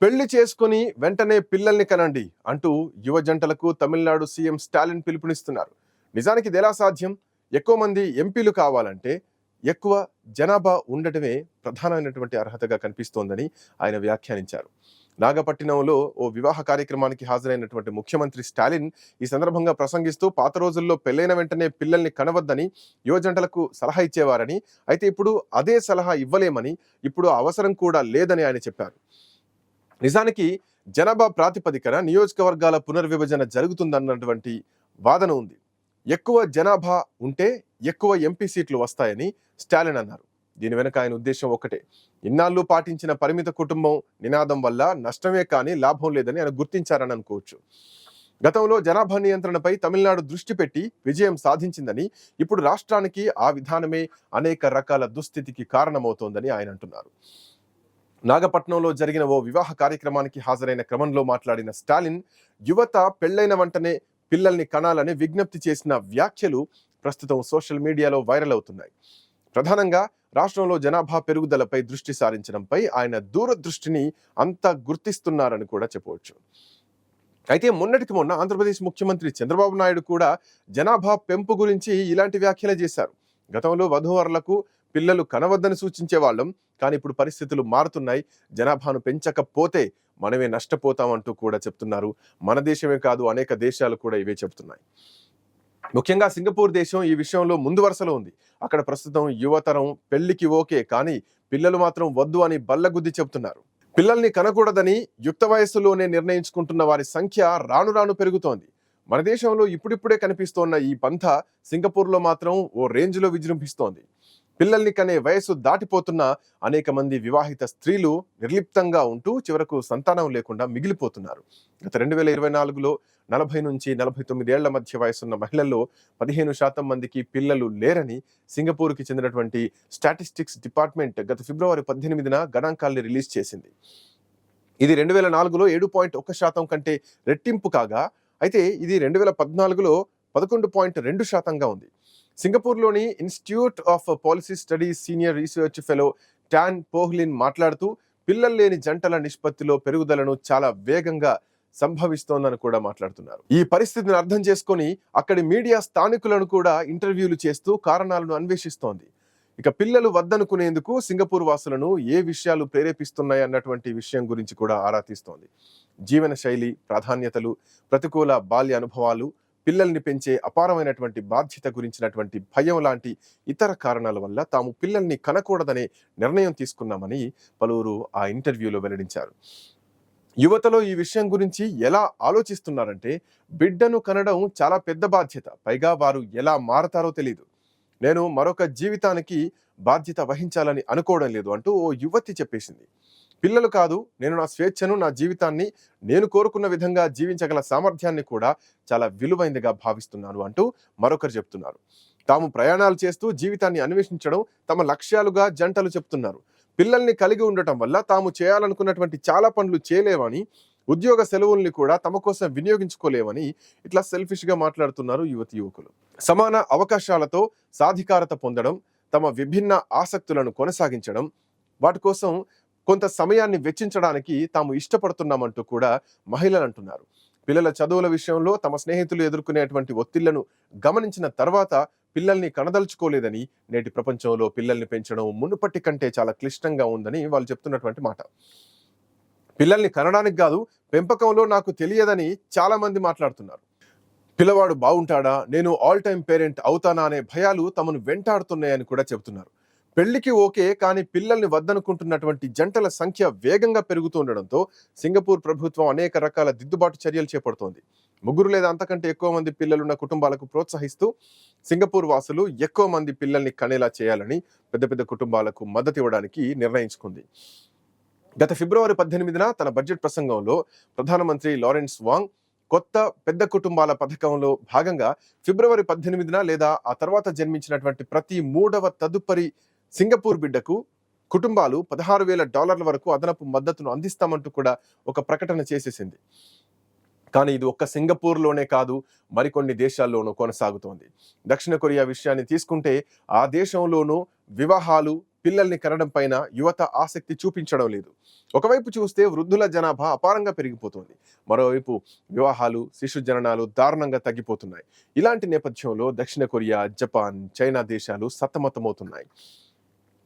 పెళ్లి చేసుకుని వెంటనే పిల్లల్ని కనండి అంటూ యువ జంటలకు తమిళనాడు సీఎం స్టాలిన్ పిలుపునిస్తున్నారు. నిజానికి ఇదెలా సాధ్యం? ఎక్కువ మంది ఎంపీలు కావాలంటే ఎక్కువ జనాభా ఉండటమే ప్రధానమైనటువంటి అర్హతగా కనిపిస్తోందని ఆయన వ్యాఖ్యానించారు. నాగపట్టినంలో ఓ వివాహ కార్యక్రమానికి హాజరైనటువంటి ముఖ్యమంత్రి స్టాలిన్ ఈ సందర్భంగా ప్రసంగిస్తూ పాత రోజుల్లో పెళ్లైన వెంటనే పిల్లల్ని కనవద్దని యువ జంటలకు సలహా ఇచ్చేవారని, అయితే ఇప్పుడు అదే సలహా ఇవ్వలేమని, ఇప్పుడు అవసరం కూడా లేదని ఆయన చెప్పారు. నిజానికి జనాభా ప్రాతిపదికన నియోజకవర్గాల పునర్విభజన జరుగుతుందన్నటువంటి వాదన ఉంది. ఎక్కువ జనాభా ఉంటే ఎక్కువ ఎంపీ సీట్లు వస్తాయని స్టాలిన్ అన్నారు. దీని వెనక ఆయన ఉద్దేశం ఒకటే, ఇన్నాళ్ళు పాటించిన పరిమిత కుటుంబం నినాదం వల్ల నష్టమే కానీ లాభం లేదని ఆయన గుర్తించారని అనుకోవచ్చు. గతంలో జనాభా నియంత్రణపై తమిళనాడు దృష్టి పెట్టి విజయం సాధించిందని, ఇప్పుడు రాష్ట్రానికి ఆ విధానమే అనేక రకాల దుస్థితికి కారణమవుతోందని ఆయన అంటున్నారు. నాగపట్నంలో జరిగిన ఓ వివాహ కార్యక్రమానికి హాజరైన క్రమంలో మాట్లాడిన స్టాలిన్, యువత పెళ్లైన వెంటనే పిల్లల్ని కనాలని విజ్ఞప్తి చేసిన వ్యాఖ్యలు ప్రస్తుతం సోషల్ మీడియాలో వైరల్ అవుతున్నాయి. ప్రధానంగా రాష్ట్రంలో జనాభా పెరుగుదలపై దృష్టి సారించడంపై ఆయన దూరదృష్టిని అంతా గుర్తిస్తున్నారని కూడా చెప్పవచ్చు. అయితే మొన్నటికి మొన్న ఆంధ్రప్రదేశ్ ముఖ్యమంత్రి చంద్రబాబు నాయుడు కూడా జనాభా పెంపు గురించి ఇలాంటి వ్యాఖ్యలు చేశారు. గతంలో వధూవరులకు పిల్లలు కనవద్దని సూచించే వాళ్ళం, కానీ ఇప్పుడు పరిస్థితులు మారుతున్నాయి, జనాభాను పెంచకపోతే మనమే నష్టపోతామంటూ కూడా చెప్తున్నారు. మన దేశమే కాదు, అనేక దేశాలు కూడా ఇవే చెప్తున్నాయి. ముఖ్యంగా సింగపూర్ దేశం ఈ విషయంలో ముందు వరుసలో ఉంది. అక్కడ ప్రస్తుతం యువతరం పెళ్లికి ఓకే, కానీ పిల్లలు మాత్రం వద్దు అని బల్లగుద్ది చెబుతున్నారు. పిల్లల్ని కనకూడదని యుక్త వయస్సులోనే నిర్ణయించుకుంటున్న వారి సంఖ్య రాను రాను పెరుగుతోంది. మన దేశంలో ఇప్పుడిప్పుడే కనిపిస్తోన్న ఈ పంథ సింగపూర్లో మాత్రం ఓ రేంజ్లో విజృంభిస్తోంది. పిల్లల్ని కనే వయసు దాటిపోతున్న అనేక మంది వివాహిత స్త్రీలు నిర్లిప్తంగా ఉంటూ చివరకు సంతానం లేకుండా మిగిలిపోతున్నారు. గత 2024లో 40 నుంచి 49 ఏళ్ల మధ్య వయసున్న మహిళల్లో 15% మందికి పిల్లలు లేరని సింగపూర్కి చెందినటువంటి స్టాటిస్టిక్స్ డిపార్ట్మెంట్ గత ఫిబ్రవరి 18న గణాంకాల్ని రిలీజ్ చేసింది. ఇది 2004లో 7.1% కంటే రెట్టింపు కాగా, అయితే ఇది 2014లో 11.2%గా ఉంది. సింగపూర్లోని institute of policy studies senior research fellow Tan Poh Lin మాట్లాడుతూ, పిల్లలు లేని జంటల నిష్పత్తిలో పెరుగుదలను చాలా వేగంగా సంభవిస్తోందని కూడా మాట్లాడుతున్నారు. ఈ పరిస్థితిని అర్థం చేసుకొని అక్కడి మీడియా స్థానికులను కూడా ఇంటర్వ్యూలు చేస్తూ కారణాలను అన్వేషిస్తోంది. ఇక పిల్లలు వద్దనుకునేందుకు సింగపూర్ వాసులను ఏ విషయాలు ప్రేరేపిస్తున్నాయి అన్నటువంటి విషయం గురించి కూడా ఆరా తీస్తోంది. జీవన శైలి, ప్రాధాన్యతలు, ప్రతికూల బాల్య అనుభవాలు, పిల్లల్ని పెంచే అపారమైనటువంటి బాధ్యత గురించినటువంటి భయం లాంటి ఇతర కారణాల వల్ల తాము పిల్లల్ని కనకూడదనే నిర్ణయం తీసుకున్నామని పలువురు ఆ ఇంటర్వ్యూలో వెల్లడించారు. యువతలో ఈ విషయం గురించి ఎలా ఆలోచిస్తున్నారంటే, బిడ్డను కనడం చాలా పెద్ద బాధ్యత, పైగా వారు ఎలా మారతారో తెలియదు, నేను మరొక జీవితానికి బాధ్యత వహించాలని అనుకోవడం లేదు అంటూ ఓ యువతి చెప్పేసింది. పిల్లలు కాదు, నేను నా స్వేచ్ఛను, నా జీవితాన్ని నేను కోరుకున్న విధంగా జీవించగల సామర్థ్యాన్ని కూడా చాలా విలువైనదిగా భావిస్తున్నాను అంటూ మరొకరు చెప్తున్నారు. తాము ప్రయాణాలు చేస్తూ జీవితాన్ని అన్వేషించడం తమ లక్ష్యాలుగా జంటలు చెప్తున్నారు. పిల్లల్ని కలిగి ఉండటం వల్ల తాము చేయాలనుకున్నటువంటి చాలా పనులు చేయలేవని, ఉద్యోగ సెలవుల్ని కూడా తమ కోసం వినియోగించుకోలేవని ఇట్లా సెల్ఫిష్గా మాట్లాడుతున్నారు యువతి యువకులు. సమాన అవకాశాలతో సాధికారత పొందడం, తమ విభిన్న ఆసక్తులను కొనసాగించడం, వాటి కోసం కొంత సమయాన్ని వెచ్చించడానికి తాము ఇష్టపడుతున్నామంటూ కూడా మహిళలు అంటున్నారు. పిల్లల చదువుల విషయంలో తమ స్నేహితులు ఎదుర్కొనేటువంటి ఒత్తిళ్లను గమనించిన తర్వాత పిల్లల్ని కనదలుచుకోలేదని, నేటి ప్రపంచంలో పిల్లల్ని పెంచడం మునుపటి కంటే చాలా క్లిష్టంగా ఉందని వాళ్ళు చెప్తున్నటువంటి మాట. పిల్లల్ని కనడానికి కాదు, పెంపకంలో నాకు తెలియదని చాలా మంది మాట్లాడుతున్నారు. పిల్లవాడు బాగుంటాడా, నేను ఆల్ టైమ్ పేరెంట్ అవుతానా అనే భయాలు తమను వెంటాడుతున్నాయని కూడా చెబుతున్నారు. పెళ్లికి ఓకే, కానీ పిల్లల్ని వద్దనుకుంటున్నటువంటి జంటల సంఖ్య వేగంగా పెరుగుతూ ఉండడంతో సింగపూర్ ప్రభుత్వం అనేక రకాల దిద్దుబాటు చర్యలు చేపడుతోంది. 3 లేదా అంతకంటే ఎక్కువ మంది పిల్లలున్న కుటుంబాలకు ప్రోత్సహిస్తూ సింగపూర్ వాసులు ఎక్కువ మంది పిల్లల్ని కనేలా చేయాలని పెద్ద పెద్ద కుటుంబాలకు మద్దతు ఇవ్వడానికి నిర్ణయించుకుంది. గత ఫిబ్రవరి 18న తన బడ్జెట్ ప్రసంగంలో ప్రధానమంత్రి లారెన్స్ వాంగ్ కొత్త పెద్ద కుటుంబాల పథకంలో భాగంగా ఫిబ్రవరి 18న లేదా ఆ తర్వాత జన్మించినటువంటి ప్రతి 3వ తదుపరి సింగపూర్ బిడ్డకు కుటుంబాలు $16,000 వరకు అదనపు మద్దతును అందిస్తామంటూ కూడా ఒక ప్రకటన చేసేసింది. కానీ ఇది ఒక్క సింగపూర్లోనే కాదు, మరికొన్ని దేశాల్లోనూ కొనసాగుతోంది. దక్షిణ కొరియా విషయాన్ని తీసుకుంటే ఆ దేశంలోనూ వివాహాలు, పిల్లల్ని కనడం పైన యువత ఆసక్తి చూపించడం లేదు. ఒకవైపు చూస్తే వృద్ధుల జనాభా అపారంగా పెరిగిపోతుంది. మరోవైపు వివాహాలు, శిశు జననాలు దారుణంగా తగ్గిపోతున్నాయి. ఇలాంటి నేపథ్యంలో దక్షిణ కొరియా, జపాన్, చైనా దేశాలు సతమతమవుతున్నాయి.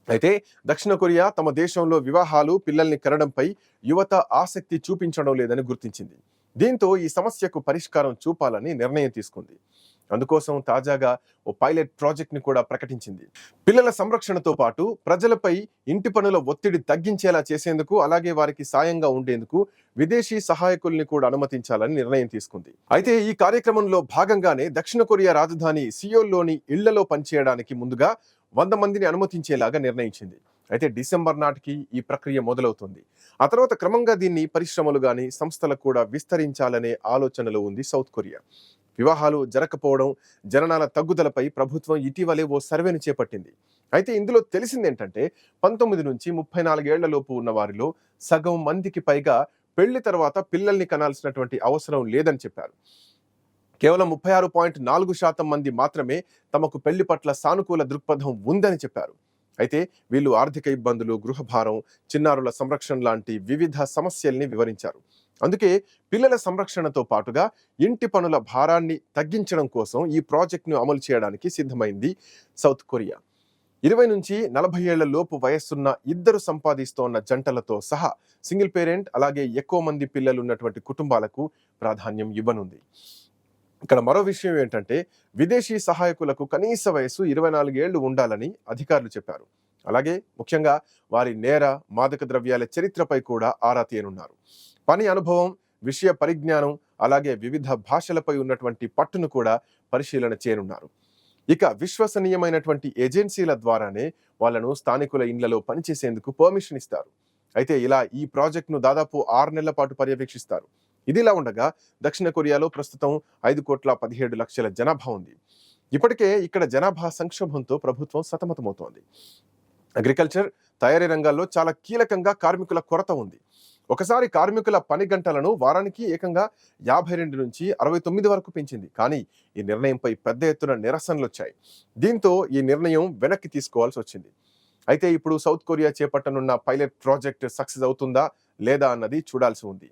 అయితే దక్షిణ కొరియా తమ దేశంలో వివాహాలు, పిల్లల్ని కనడంపై యువత ఆసక్తి చూపించడం లేదని గుర్తించింది. దీంతో ఈ సమస్యకు పరిష్కారం చూపాలని నిర్ణయం తీసుకుంది. అందుకోసం తాజాగా ఓ పైలట్ ప్రాజెక్ట్ ని కూడా ప్రకటించింది. పిల్లల సంరక్షణతో పాటు ప్రజలపై ఇంటి పనుల ఒత్తిడి తగ్గించేలా చేసేందుకు, అలాగే వారికి సాయంగా ఉండేందుకు విదేశీ సహాయకుల్ని కూడా అనుమతించాలని నిర్ణయం తీసుకుంది. అయితే ఈ కార్యక్రమంలో భాగంగానే దక్షిణ కొరియా రాజధాని సియోల్లోని ఇళ్లలో పనిచేయడానికి ముందుగా 100 మందిని అనుమతించేలాగా నిర్ణయించింది. అయితే డిసెంబర్ నాటికి ఈ ప్రక్రియ మొదలవుతుంది. ఆ తర్వాత క్రమంగా దీన్ని పరిశ్రమలు గాని, సంస్థలకు కూడా విస్తరించాలనే ఆలోచనలో ఉంది సౌత్ కొరియా. వివాహాలు జరగకపోవడం, జననాల తగ్గుదలపై ప్రభుత్వం ఇటీవలే ఓ సర్వేను చేపట్టింది. అయితే ఇందులో తెలిసిందేంటంటే 19 నుంచి 34 ఏళ్ల లోపు ఉన్న వారిలో సగం మందికి పైగా పెళ్లి తర్వాత పిల్లల్ని కనాల్సినటువంటి అవసరం లేదని చెప్పారు. కేవలం 36.4% మంది మాత్రమే తమకు పెళ్లి పట్ల సానుకూల దృక్పథం ఉందని చెప్పారు. అయితే వీళ్ళు ఆర్థిక ఇబ్బందులు, గృహభారం, చిన్నారుల సంరక్షణ లాంటి వివిధ సమస్యల్ని వివరించారు. అందుకే పిల్లల సంరక్షణతో పాటుగా ఇంటి పనుల భారాన్ని తగ్గించడం కోసం ఈ ప్రాజెక్టును అమలు చేయడానికి సిద్ధమైంది సౌత్ కొరియా. 20 నుంచి 40 ఏళ్ల లోపు వయస్సున్న ఇద్దరు సంపాదిస్తోన్న జంటలతో సహా సింగిల్ పేరెంట్, అలాగే ఎక్కువ మంది పిల్లలు ఉన్నటువంటి కుటుంబాలకు ప్రాధాన్యం ఇవ్వనుంది. ఇక్కడ మరో విషయం ఏంటంటే విదేశీ సహాయకులకు కనీస వయసు 24 ఏళ్లు ఉండాలని అధికారులు చెప్పారు. అలాగే ముఖ్యంగా వారి నేర, మాదక ద్రవ్యాల చరిత్రపై కూడా ఆరా తీయనున్నారు. పని అనుభవం, విషయ పరిజ్ఞానం, అలాగే వివిధ భాషలపై ఉన్నటువంటి పట్టును కూడా పరిశీలన చేయనున్నారు. ఇక విశ్వసనీయమైనటువంటి ఏజెన్సీల ద్వారానే వాళ్ళను స్థానికుల ఇండ్లలో పనిచేసేందుకు పర్మిషన్ ఇస్తారు. అయితే ఇలా ఈ ప్రాజెక్టును దాదాపు 6 నెలల పాటు పర్యవేక్షిస్తారు. ఇదిలా ఉండగా దక్షిణ కొరియాలో ప్రస్తుతం 5,17,00,000 జనాభా ఉంది. ఇప్పటికే ఇక్కడ జనాభా సంక్షోభంతో ప్రభుత్వం సతమతమవుతోంది. అగ్రికల్చర్, తయారీ రంగాల్లో చాలా కీలకంగా కార్మికుల కొరత ఉంది. ఒకసారి కార్మికుల పని గంటలను వారానికి ఏకంగా 52 నుంచి 69 వరకు పెంచింది. కానీ ఈ నిర్ణయంపై పెద్ద ఎత్తున నిరసనలు వచ్చాయి. దీంతో ఈ నిర్ణయం వెనక్కి తీసుకోవాల్సి వచ్చింది. అయితే ఇప్పుడు సౌత్ కొరియా చేపట్టనున్న పైలట్ ప్రాజెక్ట్ సక్సెస్ అవుతుందా లేదా అన్నది చూడాల్సి ఉంది.